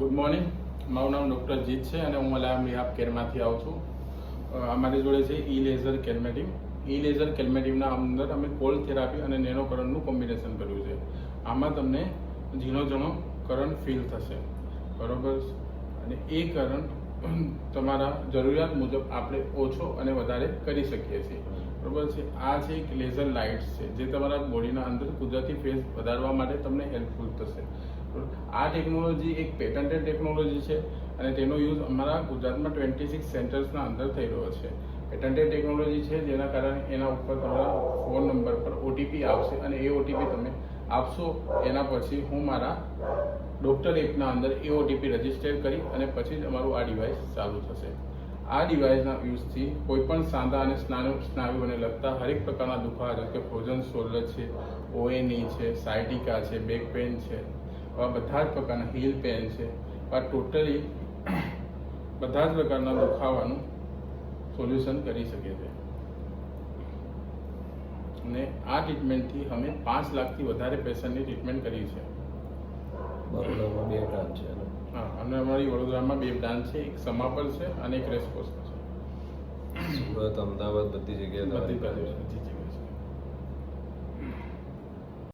Good morning. મારું નામ doctor જીત છે અને હું અલાયમ રિહાબ કેરમાંથી આવું છું. અમારી જોડે છે લેઝર કેલ્મેટિવ. લેઝર કેલ્મેટિવના અંદર અમે કોલ્ડ થેરાપી અને નેનો કરંટનું કોમ્બિનેશન કર્યું છે. આમાં તમને ઝીણો ઝીણો કરંટ ફીલ થશે, બરાબર. અને એ કરંટ તમારા જરૂરિયાત મુજબ આપણે ઓછો અને વધારે કરી શકીએ છીએ, બરાબર છે. આ છે એક લેઝર લાઇટ્સ છે જે તમારા બોડીના અંદર કુદરતી ફેઝ વધારવા માટે તમને હેલ્પફુલ થશે. આ ટેકનોલોજી એક પેટન્ટેડ ટેકનોલોજી છે અને તેનો યુઝ અમારા ગુજરાતમાં 26 સેન્ટર્સના અંદર થઈ રહ્યો છે. પેટન્ટેડ ટેકનોલોજી છે જેના કારણે એના ઉપર તમારા ફોન નંબર પર ઓટીપી આવશે અને એ ઓટીપી તમે આપશો. એના પછી હું મારા ડૉક્ટર એપના અંદર એ ઓટીપી રજિસ્ટર કરી અને પછી જ અમારું આ ડિવાઇસ ચાલુ થશે. આ ડિવાઇસના યુઝથી કોઈપણ સાંધા અને સ્નાયુઓને લગતા હરેક પ્રકારના દુખાવા, જેમ કે ફ્રોઝન શોલ્ડર છે, ઓએનઈ છે, સાયટિકા છે, બેક પેન છે, આવા બધા જ પ્રકારના હીલ પેન છે, આ ટોટલી બધા જ પ્રકારના દુખાવાનું સોલ્યુશન કરી શકે છે. અને આ ટ્રીટમેન્ટથી અમે 5 લાખથી વધારે પેશન્ટની ટ્રીટમેન્ટ કરી છે. વડોદરામાં 2 બ્રાન્ચ છે. હા, અને અમારી વડોદરામાં 2 બ્રાન્ચ છે, એક સમા પર છે અને એક રેસકોર્સમાં છે. સુરત, અમદાવાદ બધી જગ્યાએ બધી બાજુ છે.